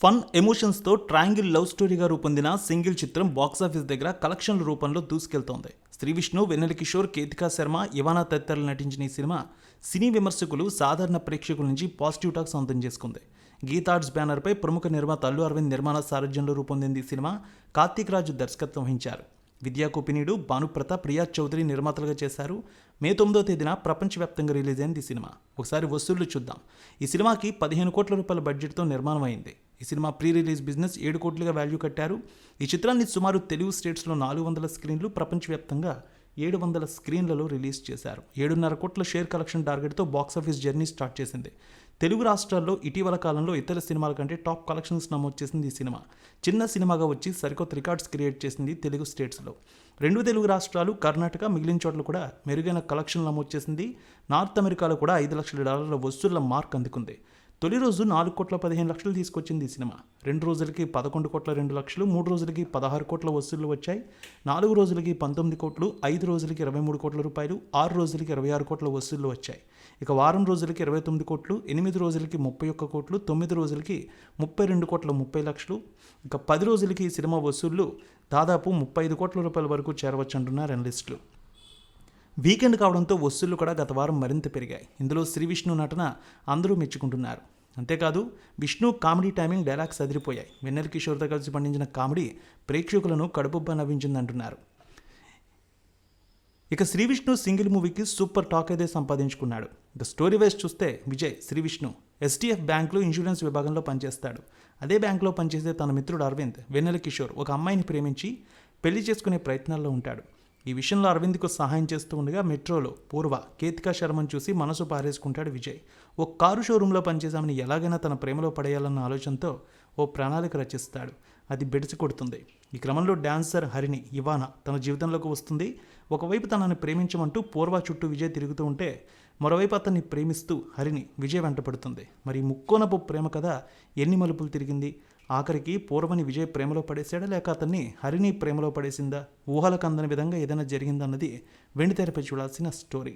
Fun ఎమోషన్స్తో triangle love స్టోరీగా రూపొందిన single చిత్రం box office దగ్గర కలెక్షన్ల రూపంలో దూసుకెళ్తోంది. శ్రీ విష్ణు, వెన్నెల కిషోర్, కేతికా శర్మ, ఇవానా తదితరులు నటించిన ఈ సినిమా సినీ విమర్శకులు, సాధారణ ప్రేక్షకుల నుంచి పాజిటివ్ టాక్ సొంతం చేసుకుంది. గీతార్ట్స్ బ్యానర్పై ప్రముఖ నిర్మాత అల్లు అరవింద్ నిర్మాణ సారథ్యంలో రూపొందింది. ఈ సినిమా కార్తీక్ రాజు దర్శకత్వం వహించారు. విద్యా కోపినీడు, భానుప్రతాప్, రియాజ్ చౌదరి నిర్మాతలుగా చేశారు. మే 9వ తేదీన ప్రపంచవ్యాప్తంగా రిలీజ్ అయింది ఈ సినిమా. ఒకసారి వసూళ్లు చూద్దాం. ఈ సినిమాకి 15 కోట్ల రూపాయల బడ్జెట్తో నిర్మాణం అయింది. ఈ సినిమా ప్రీ రిలీజ్ బిజినెస్ 7 కోట్లుగా వాల్యూ కట్టారు. ఈ చిత్రాన్ని సుమారు తెలుగు స్టేట్స్లో 400 స్క్రీన్లు, ప్రపంచవ్యాప్తంగా 700 స్క్రీన్లలో రిలీజ్ చేశారు. 7.5 కోట్ల షేర్ కలెక్షన్ టార్గెట్తో బాక్సాఫీస్ జర్నీ స్టార్ట్ చేసింది. తెలుగు రాష్ట్రాల్లో ఇటీవల కాలంలో ఇతర సినిమాల కంటే టాప్ కలెక్షన్స్ నమోదు చేసింది ఈ సినిమా. చిన్న సినిమాగా వచ్చి సరికొత్త రికార్డ్స్ క్రియేట్ చేసింది తెలుగు స్టేట్స్లో. 2 తెలుగు రాష్ట్రాలు, కర్ణాటక, మిగిలిన చోట్ల కూడా మెరుగైన కలెక్షన్ నమోదు చేసింది. నార్త్ అమెరికాలో కూడా $5 లక్షల వసూళ్ల మార్క్ అందుకుంది. తొలి రోజు 4 కోట్ల 15 లక్షలు తీసుకొచ్చింది ఈ సినిమా. 2 రోజులకి 11 కోట్ల 2 లక్షలు, 3 రోజులకి 16 కోట్ల వసూళ్లు వచ్చాయి. 4 రోజులకి 19 కోట్లు, 5 రోజులకి 23 కోట్ల రూపాయలు, 6 రోజులకి 26 కోట్ల వసూళ్లు వచ్చాయి. ఇక వారం రోజులకి 29 కోట్లు, 8 రోజులకి 31 కోట్లు, 9 రోజులకి 32 కోట్ల 30 లక్షలు. ఇక 10 రోజులకి ఈ సినిమా వసూళ్లు దాదాపు 35 కోట్ల రూపాయల వరకు చేరవచ్చు అంటున్నారు అనలిస్టులు. వీకెండ్ కావడంతో వసూళ్లు కూడా గత వారం మరింత పెరిగాయి. ఇందులో శ్రీ విష్ణు నటన అందరూ మెచ్చుకుంటున్నారు. అంతేకాదు, విష్ణు కామెడీ టైమింగ్, డైలాగ్స్ అదిరిపోయాయి. వెన్నెల కిషోర్తో కలిసి పండించిన కామెడీ ప్రేక్షకులను కడుపుబ్బా నవ్వించిందంటున్నారు. ఇక శ్రీ విష్ణు సింగిల్ మూవీకి సూపర్ టాక్ అయితే సంపాదించుకున్నాడు. ఇక స్టోరీ వైజ్ చూస్తే విజయ్, శ్రీ విష్ణు SDF బ్యాంకులో ఇన్సూరెన్స్ విభాగంలో పనిచేస్తాడు. అదే బ్యాంకులో పనిచేసే తన మిత్రుడు అరవింద్, వెన్నెల కిషోర్ ఒక అమ్మాయిని ప్రేమించి పెళ్లి చేసుకునే ప్రయత్నాల్లో ఉంటాడు. ఈ విషయంలో అరవింద్కు సహాయం చేస్తూ ఉండగా మెట్రోలో పూర్వ, కేతికా శర్మను చూసి మనసు పారేసుకుంటాడు విజయ్. ఓ కారు షోరూంలో పనిచేసామని ఎలాగైనా తన ప్రేమలో పడేయాలన్న ఆలోచనతో ఓ ప్రణాళిక రచిస్తాడు. అది బెడిసి కొడుతుంది. ఈ క్రమంలో డాన్సర్ హరిణి, ఇవానా తన జీవితంలోకి వస్తుంది. ఒకవైపు తనని ప్రేమించమంటూ పూర్వ చుట్టూ విజయ్ తిరుగుతూ ఉంటే, మరోవైపు అతన్ని ప్రేమిస్తూ హరిణి విజయ్ వెంటపడుతుంది. మరి ముక్కోనపు ప్రేమ కథ ఎన్ని మలుపులు తిరిగింది? ఆఖరికి పూర్వని విజయ్ ప్రేమలో పడేసాడా, లేక అతన్ని హరిణి ప్రేమలో పడేసిందా? ఊహలకు అందని విధంగా ఏదైనా జరిగిందన్నది వెండితెరపై చూడాల్సిన స్టోరీ.